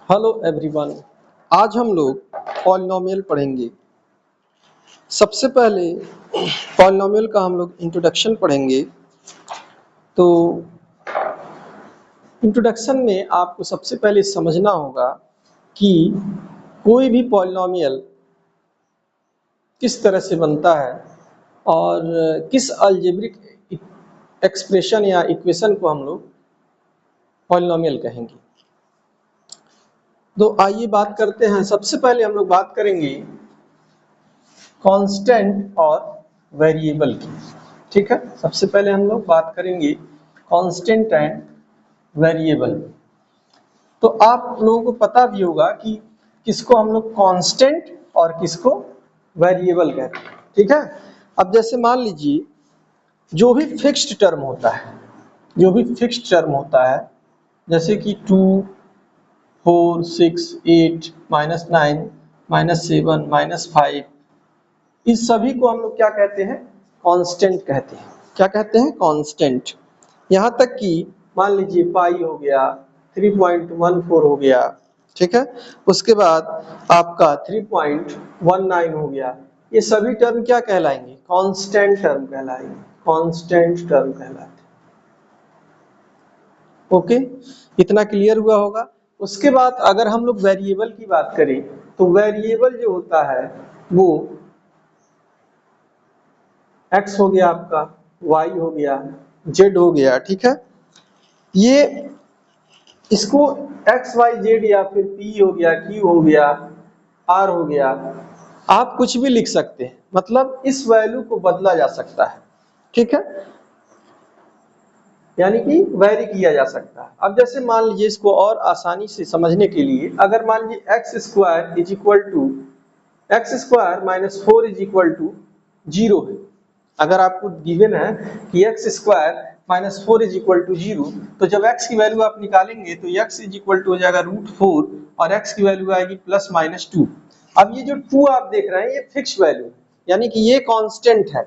Hello everyone. आज हम लोग पॉलिनोमियल पढ़ेंगे। सबसे पहले पॉलिनोमियल का हम लोग इंट्रोडक्शन पढ़ेंगे। तो इंट्रोडक्शन में आपको सबसे पहले समझना होगा कि कोई भी पॉलिनोमियल किस तरह से बनता है और किस अलजेब्रिक एक्सप्रेशन या इक्वेशन को हम लोग पॉलिनोमियल कहेंगे। तो आइए बात करते हैं। सबसे पहले हम लोग बात करेंगे कांस्टेंट और वेरिएबल की। ठीक है, सबसे पहले हम लोग बात करेंगे कांस्टेंट एंड वेरिएबल। तो आप लोगों को पता भी होगा कि किसको हम लोग कांस्टेंट और किसको वेरिएबल कहते हैं। ठीक है, अब जैसे मान लीजिए जो भी फिक्स्ड टर्म होता है, जैसे कि 2, 4, 6, 8, -9, -7, -5, इस सभी को हम लोग क्या कहते हैं? कांस्टेंट कहते हैं। क्या कहते हैं? कांस्टेंट। यहाँ तक कि मान लीजिए पाई हो गया, 3.14 हो गया, ठीक है, उसके बाद आपका 3.19 हो गया, ये सभी टर्म क्या कहलाएंगे? कांस्टेंट टर्म कहलाएंगे। कांस्टेंट टर्म कहलाते। ओके, इतना क्लियर हुआ होगा। उसके बाद अगर हम लोग वेरिएबल की बात करें तो वेरिएबल जो होता है वो x हो गया, आपका y हो गया, z हो गया। ठीक है, ये इसको x, y, z या फिर p हो गया, q हो गया, r हो गया, आप कुछ भी लिख सकते हैं। मतलब इस वैल्यू को बदला जा सकता है। ठीक है, यानी कि वेरी किया जा सकता है। अब जैसे मान लीजिए इसको और आसानी से समझने के लिए, अगर मान लीजिए x square is equal to x square minus 4 is equal to 0 है। अगर आपको गिवन है कि x square minus 4 is equal to 0, तो जब x की वैल्यू आप निकालेंगे तो x इज इक्वल टू हो जाएगा √4 और x की वैल्यू आएगी +-2। अब ये जो 2 आप देख रहे हैं ये फिक्स वैल्यू है, यानी कि ये कांस्टेंट है।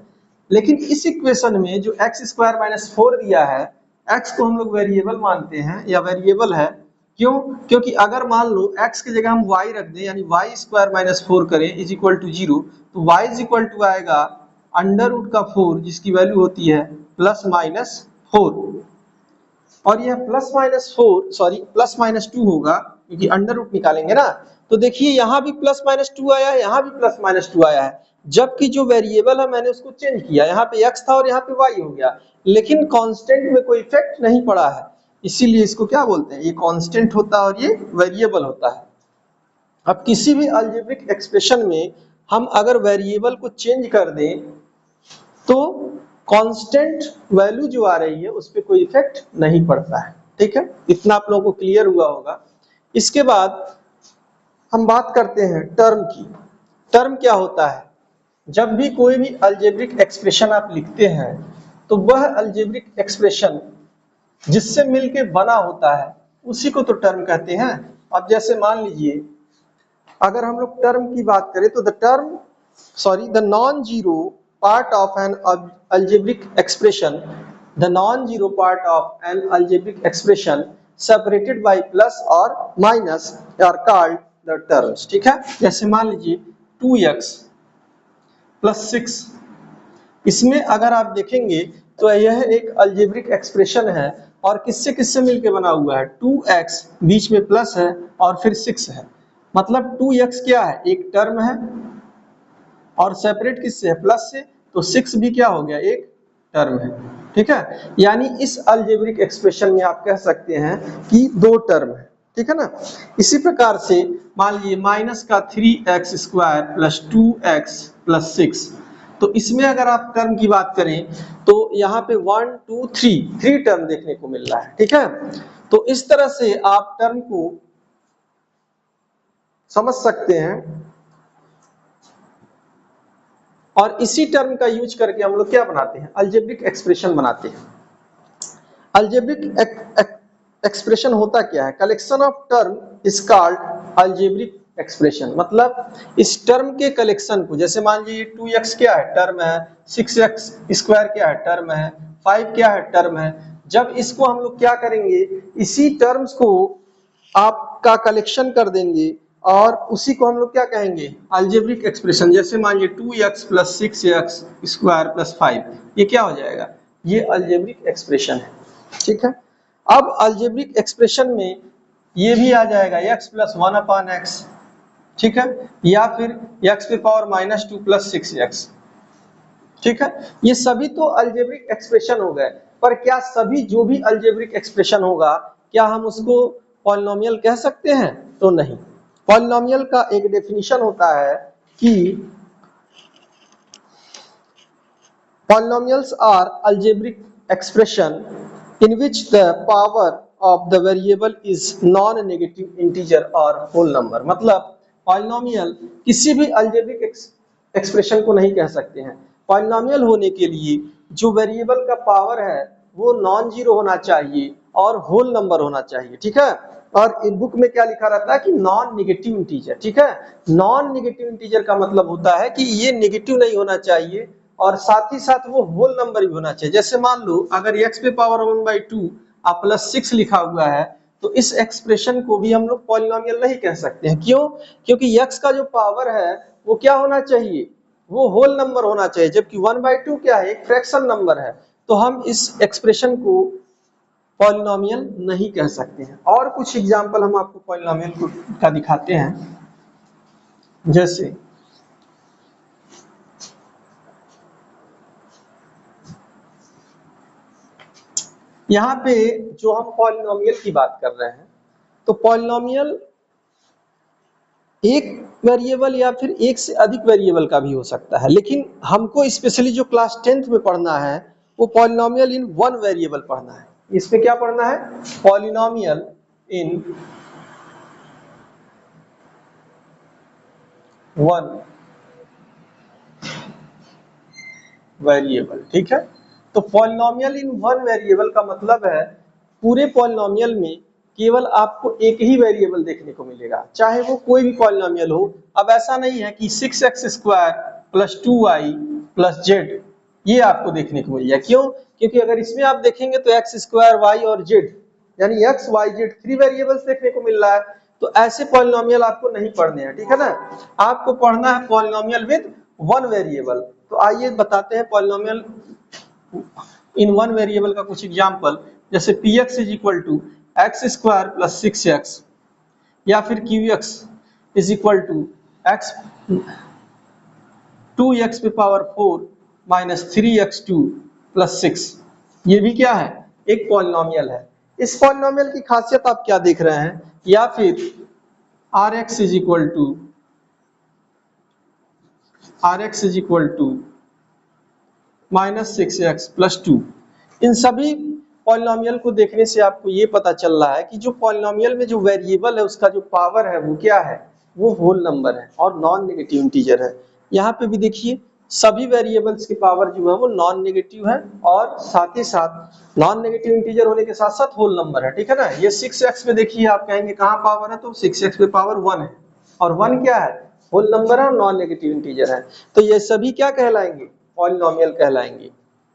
लेकिन इस इक्वेशन में जो x स्क्वायर माइनस 4 दिया है, x को हम लोग वेरिएबल मानते हैं या वेरिएबल है। क्यों? क्योंकि अगर मान लो x की जगह हम y रख दें, यानी y स्क्वायर माइनस 4 करें इज इक्वल टू 0, तो y इज इक्वल टू आएगा √4 जिसकी वैल्यू होती है +-4, और यह +-2 होगा क्योंकि अंडर रूट निकालेंगे ना। तो देखिए यहाँ भी +-2 आया है, यहाँ भी +-2 आया है, जबकि जो वेरिएबल है मैंने उसको चेंज किया, यहाँ पे x था और यहाँ पे y हो गया, लेकिन कांस्टेंट में कोई इफेक्ट नहीं पड़ा है। इसीलिए इसको क्या बोलते हैं? ये कांस्टेंट होता है और ये वेरिएबल होता है। अब किसी भी अलजेब्रिक एक्सप्रेशन में हम अगर वेरिएबल को चेंज कर दें तो कांस्टेंट वैल्यू जो आ रही है उस पर कोई इफेक्ट नहीं पड़ता है। ठीक है, इतना आप लोगों को क्लियर हुआ होगा। इसके बाद हम बात करते हैं टर्म की। टर्म क्या होता है? जब भी कोई भी अलजेब्रिक एक्सप्रेशन आप लिखते हैं तो वह अलजेब्रिक एक्सप्रेशन जिससे मिलके बना होता है उसी को तो टर्म कहते हैं। अब जैसे मान लीजिए अगर हम लोग टर्म की बात करें तो the non zero part of an algebraic expression, the non-zero part of an algebraic expression separated by plus or minus are called the terms। ठीक है, जैसे मान लीजिए 2x + 6, इसमें अगर आप देखेंगे तो यह एक अलजेब्रिक एक्सप्रेशन है और किससे किससे मिलके बना हुआ है? 2x बीच में प्लस है और फिर 6 है। मतलब 2x क्या है? एक टर्म है और सेपरेट किससे है? प्लस से, तो 6 भी क्या हो गया? एक टर्म है। ठीक है, यानी इस अलजेब्रिक एक्सप्रेशन में आप कह सकते हैं कि दो टर्म है। ठीक है ना। इसी प्रकार से मान लीजिए माइनस का 3x² + 2x + 6, तो इसमें अगर आप टर्म की बात करें तो यहाँ पे 1 2 3 टर्म देखने को मिल रहा है। ठीक है, तो इस तरह से आप टर्म को समझ सकते हैं और इसी टर्म का यूज करके हम लोग क्या बनाते हैं? अलजेब्रिक एक्सप्रेशन बनाते हैं। अलजेब्रिक एक्सप्रेशन होता क्या है? Collection of term is called algebraic expression. मतलब इस टर्म के कलेक्शन को, जैसे मान लीजिए 2x क्या है? टर्म है, 6x² क्या है? टर्म है, 5 क्या है? टर्म है। जब इसको हम लोग क्या करेंगे? इसी टर्म्स को आपका कलेक्शन कर देंगे और उसी को हम लोग क्या कहेंगे, अलजेब्रिक एक्सप्रेशन। जैसे मान लीजिए 2x + 6x स्क्वायर + 5, ये क्या हो जाएगा, ये अलजेब्रिक एक्सप्रेशन है। ठीक है, अब अलजेब्रिक एक्सप्रेशन में ये भी आ जाएगा x + 1/x, ठीक है, या फिर x⁻² + 6x। ठीक है, ये सभी तो अलजेब्रिक एक्सप्रेशन हो गए, पर क्या सभी जो भी अलजेब्रिक एक्सप्रेशन होगा क्या हम उसको पॉलिनोमियल कह सकते हैं, तो नहीं। पॉलिनोमियल का एक डेफिनेशन होता है कि polynomials are algebraic expression in which the power of the variable is non negative integer और होल नंबर। मतलब पॉलिनोमियल किसी भी अलजेब्रिक एक्सप्रेशन को नहीं कह सकते हैं। पॉलिनोमियल होने के लिए जो वेरिएबल का पावर है वो नॉन जीरो होना चाहिए और होल नंबर होना चाहिए। ठीक है, और इन बुक में क्या लिखा रहता है कि नॉन नेगेटिव इंटीजर। ठीक है, नॉन नेगेटिव इंटीजर का मतलब होता है कि ये नेगेटिव नहीं होना चाहिए और साथ ही साथ वो होल नंबर भी होना चाहिए। जैसे मान लो अगर x⁻1/2 +6 लिखा हुआ है तो इस एक्सप्रेशन को भी हम लोग पॉलिनोमियल नहीं कह सकते हैं। क्यों? क्योंकि x का जो पावर है वो क्या होना चाहिए, वो होल नंबर होना चाहिए, जबकि 1/2 क्या है, एक फ्रैक्शन नंबर है। तो हम इस एक्सप्रेशन को पॉलिनोमियल नहीं कह सकते हैं। और कुछ एग्जांपल हम आपको पॉलिनोमियल का दिखाते हैं। जैसे यहाँ पे जो हम पॉलिनोमियल की बात कर रहे हैं तो पॉलिनोमियल एक वेरिएबल या फिर एक से अधिक वेरिएबल का भी हो सकता है, लेकिन हमको स्पेशली जो क्लास 10th में पढ़ना है वो पॉलिनोमियल इन वन वेरिएबल पढ़ना है। इसमें क्या पढ़ना है, पॉलिनोमियल इन वन वेरिएबल। ठीक है, तो पॉलिनोमियल इन वन वेरिएबल का मतलब है पूरे पॉलिनोमियल में केवल आपको एक ही वेरिएबल देखने को मिलेगा, चाहे वो कोई भी पॉलिनोमियल हो। अब ऐसा नहीं है कि 6x² + 2y + z ये आपको देखने को मिल जाए। क्यों? क्योंकि अगर इसमें आप देखेंगे तो x², y और z यानी x, y, z 3 वेरिएबल्स देखने को मिल रहा है। तो ऐसे पॉलिनोमियल आपको नहीं पढ़ने हैं। ठीक है ना, आपको पढ़ना है पॉलिनोमियल विद वन वेरिएबल। तो आइए बताते हैं पॉलिनोमियल इन वन वेरिएबल का कुछ एग्जांपल। जैसे px = x² + 6x या फिर qx = x 2x⁴ - 3x2 + 6। ये भी क्या है, एक पॉलिनोमियल है। इस पॉलिनोमियल की खासियत आप क्या देख रहे हैं, या फिर rx = -6x + 2। इन सभी पॉलिनोमियल को देखने से आपको ये पता चल रहा है कि जो पॉलिनोमियल में जो वेरिएबल है उसका जो पावर है वो क्या है, वो होल नंबर है और नॉन नेगेटिव इंटीजर है। यहाँ पे भी देखिए सभी वेरिएबल्स की पावर जो है वो नॉन नेगेटिव है और साथ ही साथ नॉन नेगेटिव इंटीजर होने के साथ साथ होल नंबर है। ठीक है ना, ये 6x में देखिए आप कहेंगे कहाँ पावर है, तो 6x में पावर 1 है और 1 क्या है, होल नंबर है और नॉन नेगेटिव इंटीजर है। तो ये सभी क्या कहलाएंगे, पॉलिनोमियल कहलाएंगे।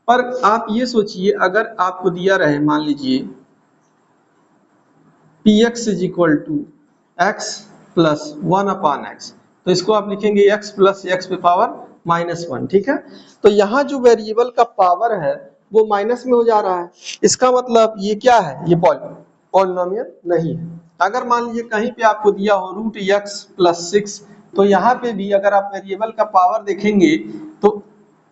पर आप ये सोचिए अगर आपको दिया रहे मान लीजिए px = x + 1/x, तो इसको आप लिखेंगे x + x⁻⁻1। ठीक है, तो यहाँ जो वेरिएबल का पावर है वो माइनस में हो जा रहा है। इसका मतलब ये क्या है, ये पॉलिनोमियल नहीं है। अगर मान लीजिए कहीं पे आपको दिया हो √x + 6, तो यहाँ पे भी अगर आप वेरिएबल का पावर देखेंगे तो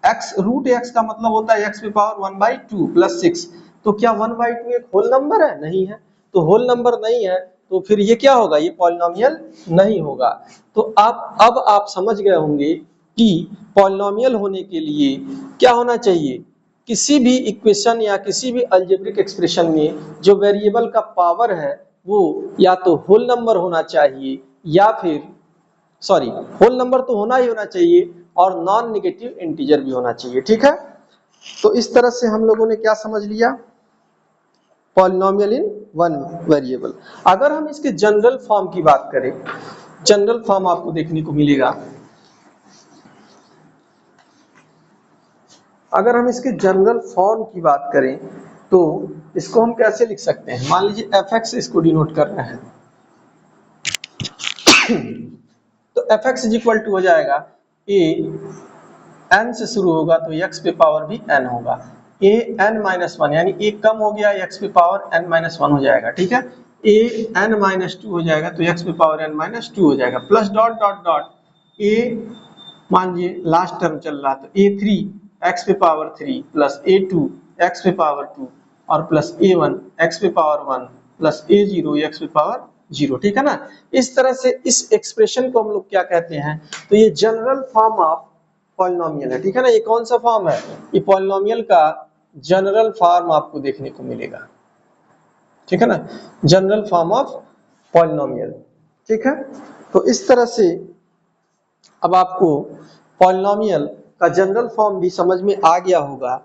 √x का मतलब होता है x⁻1/2 + 6। तो क्या 1/2 एक होल नंबर है, नहीं है। तो होल नंबर नहीं है तो फिर ये क्या होगा, ये पॉलिनोमियल नहीं होगा। तो अब आप समझ गए होंगे कि पॉलिनोमियल होने के लिए क्या होना चाहिए, किसी भी इक्वेशन या किसी भी अलजेब्रिक एक्सप्रेशन में जो वेरिएबल का पावर है वो या तो होल नंबर होना चाहिए या फिर होल नंबर तो होना ही होना चाहिए और नॉन नेगेटिव इंटीजर भी होना चाहिए। ठीक है, तो इस तरह से हम लोगों ने क्या समझ लिया, पॉलिनोमियल इन वन वेरिएबल। अगर हम इसके जनरल फॉर्म की बात करें, जनरल फॉर्म आपको देखने को मिलेगा। अगर हम इसके जनरल फॉर्म की बात करें तो इसको हम कैसे लिख सकते हैं, मान लीजिए fx इसको डिनोट कर रहे हैं, f x is equal to हो जाएगा ए n से शुरू होगा तो x पे पावर भी n होगा, a n माइनस वन यानी एक कम हो गया x पे पावर n माइनस वन हो जाएगा, ठीक है। a n माइनस टू हो जाएगा तो x पे पावर n माइनस टू हो जाएगा, plus dot dot dot a मान लीजिए लास्ट टर्म चल रहा तो a थ्री x पे power three plus a two x पे पावर टू और प्लस a वन x पे power one plus a zero x पे पावर जीरो, ठीक है ना। इस तरह से इस एक्सप्रेशन को हम लोग क्या कहते हैं, तो ये जनरल फॉर्म ऑफ पॉलिनोमियल है, ठीक है ना। ये कौन सा फॉर्म है, ये पॉलिनोमियल का जनरल फॉर्म आपको देखने को मिलेगा, ठीक है ना, जनरल फॉर्म ऑफ पॉलिनोमियल, ठीक है। तो इस तरह से अब आपको पॉलिनोमियल का जनरल फॉर्म भी समझ में आ गया होगा।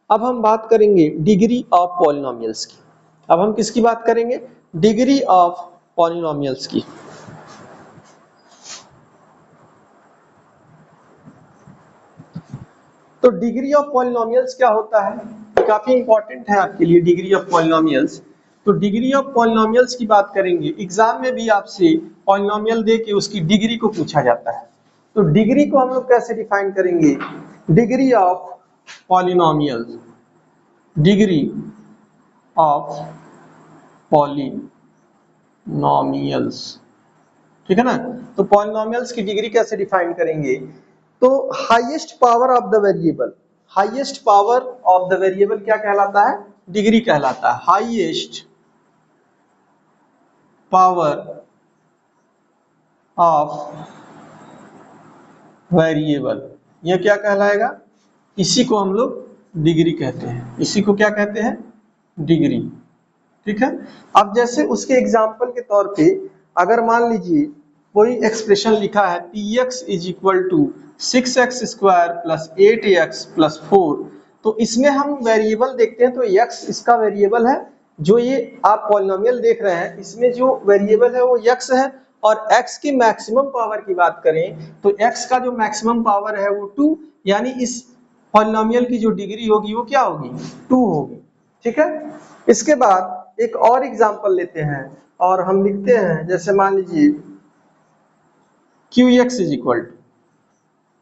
अब हम बात करेंगे डिग्री ऑफ पॉलिनोमियल्स की। अब हम किसकी बात करेंगे, डिग्री ऑफ पॉलिनोमियल्स की। तो डिग्री ऑफ पॉलिनोमियल्स क्या होता है, काफी इंपॉर्टेंट है आपके लिए डिग्री ऑफ पॉलिनोमियल्स। तो डिग्री ऑफ पॉलिनोमियल्स की बात करेंगे, एग्जाम में भी आपसे पॉलिनोमियल दे के उसकी डिग्री को पूछा जाता है। तो डिग्री को हम लोग कैसे डिफाइन करेंगे, degree of polynomials, degree of polynomials, ठीक है ना। तो पॉलिनोमियल्स की डिग्री कैसे डिफाइन करेंगे, तो highest power of the variable, highest power of the variable क्या कहलाता है, डिग्री कहलाता है। हाईएस्ट पावर ऑफ वेरिएबल ये क्या कहलाएगा, इसी को हम लोग डिग्री कहते हैं, इसी को क्या कहते हैं, डिग्री, ठीक है। अब जैसे उसके एग्जांपल के तौर पे अगर मान लीजिए कोई एक्सप्रेशन लिखा है px is equal to 6x square plus 8x plus 4, तो इसमें हम वेरिएबल देखते हैं तो x इसका वेरिएबल है, जो ये आप पॉलिनोमियल देख रहे हैं इसमें जो वेरिएबल है वो x है, और x की मैक्सिमम पावर की बात करें तो x का जो मैक्सिमम पावर है वो 2, यानी इस पॉलिनोमियल की जो डिग्री होगी वो क्या होगी, 2 होगी, ठीक है। इसके बाद एक और एग्जांपल लेते हैं और हम लिखते हैं, जैसे मान लीजिए qx is equal to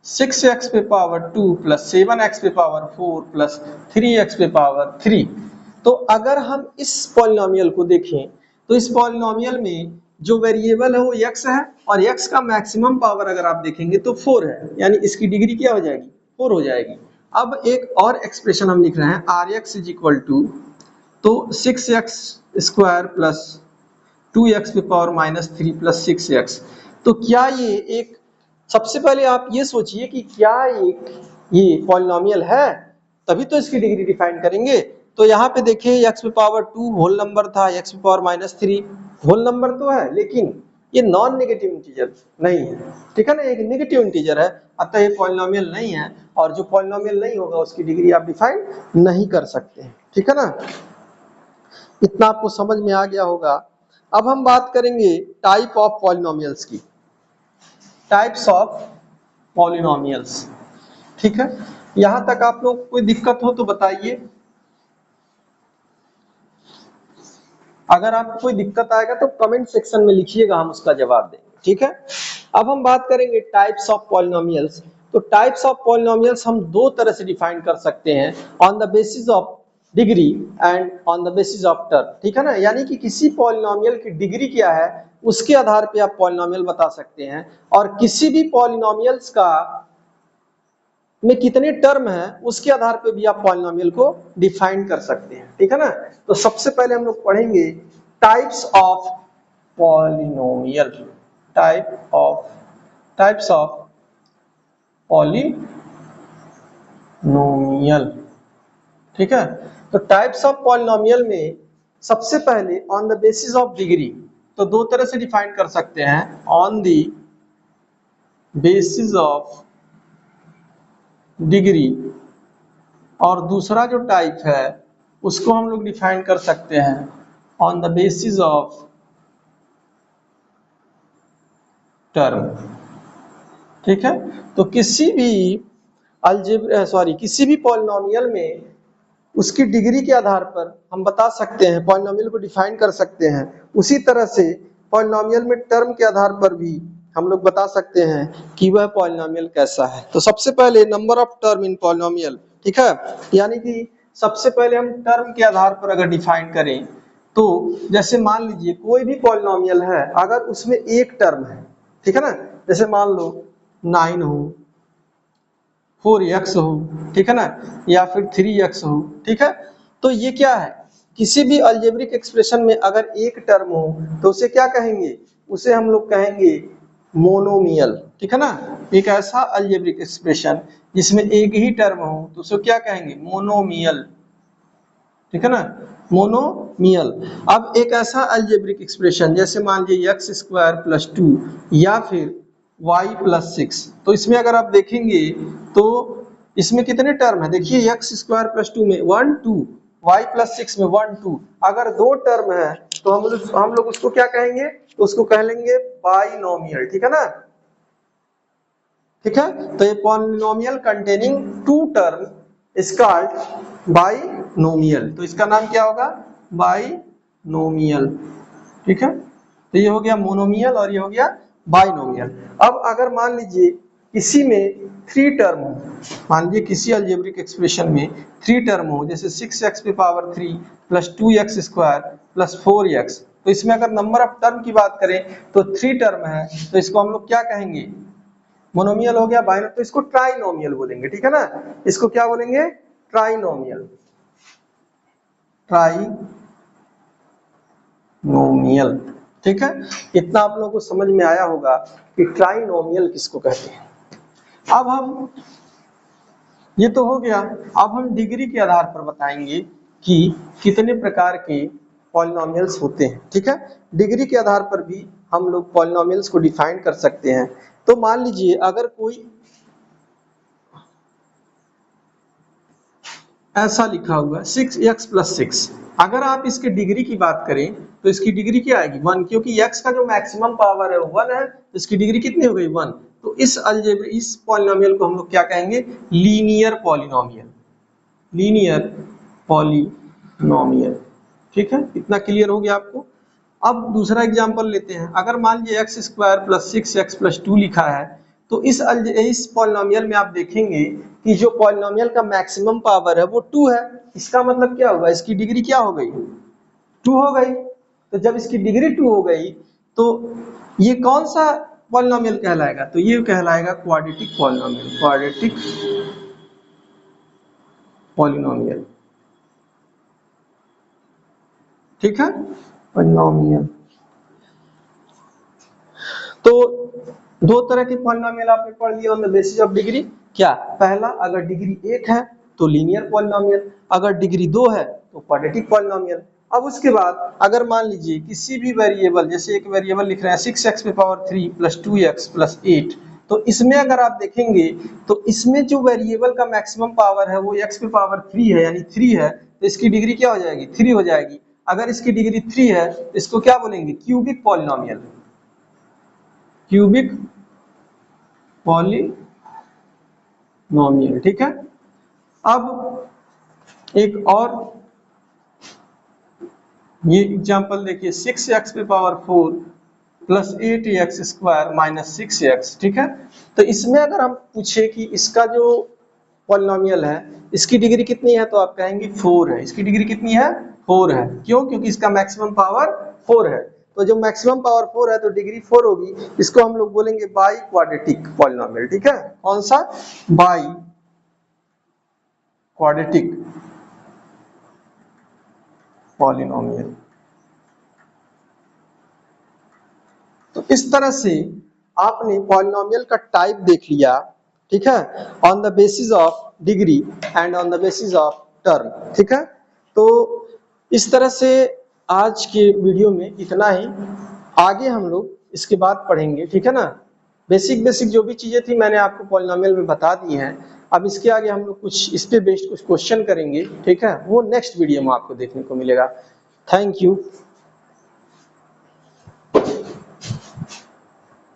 6x पे पावर 2 प्लस 7x पे पावर 4 प्लस 3x पे पावर 3। तो अगर हम इस पॉलिनोमियल को देखें तो इस पॉलिनोमियल में जो वेरिएबल है वो x है और x का मैक्सिमम पावर अगर आप देखेंगे तो 4 है, यानी इसकी डिग्री क्या हो जाएगी, 4 हो जाएगी। अब एक और एक्सप्रेशन हम लिख रहे हैं rx इज इक्वल टू, तो 6x स्क्वायर प्लस 2x पे पावर माइनस 3 प्लस 6x। तो क्या ये एक, सबसे पहले आप ये सोचिए कि क्या ये पॉलिनोमियल है, तभी तो इसकी डिग्री डिफाइन करेंगे। तो यहाँ पे देखिए x पे पावर 2 होल नंबर था, x पे पावर माइनस 3 होल नंबर तो है, लेकिन ये नॉन नेगेटिव इंटीजर नहीं है, ठीक है ना, एक नेगेटिव इंटीजर है, अतः ये पॉलिनोमियल नहीं है, और जो पॉलिनोमियल नहीं होगा उसकी डिग्री आप डिफाइन नहीं कर सकते, ठीक है ना। इतना आपको समझ में आ गया होगा। अब हम बात करेंगे टाइप ऑफ पॉलिनोमियल्स की, टाइप्स ऑफ पॉलिनोमियल्स, ठीक है। यहां तक आप लोग को कोई दिक्कत हो तो बताइए, अगर आपको कोई दिक्कत आएगा तो कमेंट सेक्शन में लिखिएगा, हम उसका जवाब देंगे, ठीक है। अब हम बात करेंगे टाइप्स ऑफ पॉलिनोमियल्स। तो टाइप्स ऑफ पॉलिनोमियल्स हम दो तरह से डिफाइन कर सकते हैं, on the basis of degree and on the basis of term, ठीक है ना। यानी कि किसी पॉलिनोमियल की डिग्री क्या है उसके आधार पे आप पॉलिनोमियल बता सकते हैं, और किसी भी पॉलिनोमियल्स का में कितने टर्म है उसके आधार पे भी आप पॉलिनोमियल को डिफाइन कर सकते हैं, ठीक है ना। तो सबसे पहले हम लोग पढ़ेंगे types of polynomial, types of polynomial, ठीक है। तो टाइप्स ऑफ पॉलिनोमियल में सबसे पहले on the basis of degree, तो दो तरह से डिफाइन कर सकते हैं, on the basis of degree, और दूसरा जो टाइप है उसको हम लोग डिफाइन कर सकते हैं on the basis of term, ठीक है। तो किसी भी किसी भी पॉलिनोमियल में उसकी डिग्री के आधार पर हम बता सकते हैं, पॉलिनोमियल को डिफाइन कर सकते हैं। उसी तरह से पॉलिनोमियल में टर्म के आधार पर भी हम लोग बता सकते हैं कि वह पॉलिनोमियल कैसा है। तो सबसे पहले number of term in polynomial, ठीक है, यानी कि सबसे पहले हम टर्म के आधार पर अगर डिफाइन करें तो जैसे मान लीजिए कोई भी पॉलिनोमियल है अगर उसमें एक टर्म है, ठीक है ना, जैसे मान लो 9 हो, 4x हो, ठीक है ना, या फिर 3x हो, ठीक है, तो ये क्या है, किसी भी अलजेब्रिक एक्सप्रेशन में अगर एक टर्म हो तो उसे क्या कहेंगे, उसे हम लोग कहेंगे मोनोमियल, ठीक है ना। एक ऐसा अलजेब्रिक एक्सप्रेशन जिसमें एक ही टर्म हो तो उसे क्या कहेंगे, मोनोमियल, ठीक है ना, मोनोमियल। अब एक ऐसा अलजेब्रिक एक्सप्रेशन जैसे मान लीजिए x² + 2 या फिर y+6, तो इसमें अगर आप देखेंगे तो इसमें कितने टर्म है, देखिए x² + 2 में 1 2, y+6 में 1 2, अगर दो टर्म है तो हम लोग उसको क्या कहेंगे, तो उसको कह लेंगे बाइनोमियल, ठीक है ना, ठीक है। तो ये polynomial containing two term is called binomial, तो इसका नाम क्या होगा, बाइनोमियल, ठीक है। तो ये हो गया मोनोमियल और ये हो गया बाइनोमियल। अब अगर मान लीजिए किसी में 3 टर्म हो, मान लीजिए किसी अलजेब्रिक एक्सप्रेशन में 3 टर्म हो, जैसे 6x³ + 2x² + 4x, तो इसमें अगर नंबर ऑफ टर्म की बात करें तो 3 टर्म है, तो इसको हम लोग क्या कहेंगे, मोनोमियल हो गया, बाइनोमियल, तो इसको ट्राइनोमियल बोलेंगे, ठीक है ना, इसको क्या बोलेंगे, ट्राइनोमियल, ट्राइनोमियल, ठीक है। इतना आप लोगों को समझ में आया होगा कि ट्राइनोमियल किसको कहते हैं। अब हम, ये तो हो गया, अब हम डिग्री के आधार पर बताएंगे कि कितने प्रकार के पॉलिनोमियल्स होते हैं, ठीक है। डिग्री के आधार पर भी हम लोग पॉलिनोमियल्स को डिफाइन कर सकते हैं। तो मान लीजिए अगर कोई ऐसा लिखा हुआ 6x + 6, अगर आप इसके डिग्री की बात करें तो इसकी डिग्री क्या आएगी, 1, क्योंकि x का जो मैक्सिमम पावर है वो 1 है, तो इसकी डिग्री कितनी हो गई, 1। तो इस पॉलिनोमियल को हम लोग क्या कहेंगे, लीनियर पॉलिनोमियल, लीनियर पॉलिनोमियल, ठीक है। इतना क्लियर हो गया आपको। अब दूसरा एग्जांपल लेते हैं, अगर मान लीजिए x² + 6x + 2 लिखा है, तो इस पॉलिनोमियल में आप देखेंगे कि जो पॉलिनोमियल का मैक्सिमम पावर है वो 2 है, इसका मतलब क्या होगा, इसकी डिग्री क्या हो गई, 2 हो गई। तो जब इसकी डिग्री 2 हो गई तो ये कौन सा पॉलिनोमियल कहलाएगा, तो ये कहलाएगा क्वाड्रेटिक पॉलिनोमियल, क्वाड्रेटिक पॉलिनोमियल, ठीक है, पॉलिनोमियल। तो दो तरह के पॉलिनोमियल आपने पढ़ लिया on the basis of degree, क्या, पहला अगर डिग्री 1 है तो लीनियर पॉलिनोमियल, अगर डिग्री 2 है तो क्वाड्रेटिक पॉलिनोमियल। अब उसके बाद अगर मान लीजिए किसी भी वेरिएबल, जैसे एक वेरिएबल लिख रहे हैं 6x³ + 2x + 8, तो इसमें अगर आप देखेंगे तो इसमें जो वेरिएबल का मैक्सिमम पावर है वो x³ है, यानी 3 है, तो इसकी डिग्री क्या हो जाएगी, 3 हो जाएगी। अगर इसकी डिग्री 3 है इसको क्या बोलेंगे, क्यूबिक पॉलिनोमियल, क्यूबिक पॉलिनोमियल, ठीक है। अब एक और ये एग्जांपल देखिए 6x⁴ + 8x² - 6x, ठीक है। तो इसमें अगर हम पूछे कि इसका जो पॉलिनोमियल है इसकी डिग्री कितनी है, तो आप कहेंगे 4 है, इसकी डिग्री कितनी है, 4 है, क्यों, क्योंकि इसका मैक्सिमम पावर 4 है। तो जब मैक्सिमम पावर 4 है तो डिग्री 4 होगी, इसको हम लोग बोलेंगे बाई क्वाड्रेटिक पॉलिनोमियल, ठीक है। कौन सा, बाई क्वाड्रेटिक पॉलिनोमियल। तो इस तरह से आपने पॉलिनोमियल का टाइप देख लिया, ठीक है, on the basis of degree and on the basis of term, ठीक है। तो इस तरह से आज के वीडियो में इतना ही, आगे हम लोग इसके बाद पढ़ेंगे, ठीक है ना। बेसिक जो भी चीजें थी मैंने आपको पॉलिनोमियल में बता दी हैं। अब इसके आगे हम लोग कुछ इस पे बेस्ड कुछ क्वेश्चन करेंगे, ठीक है, वो नेक्स्ट वीडियो में आपको देखने को मिलेगा। Thank you.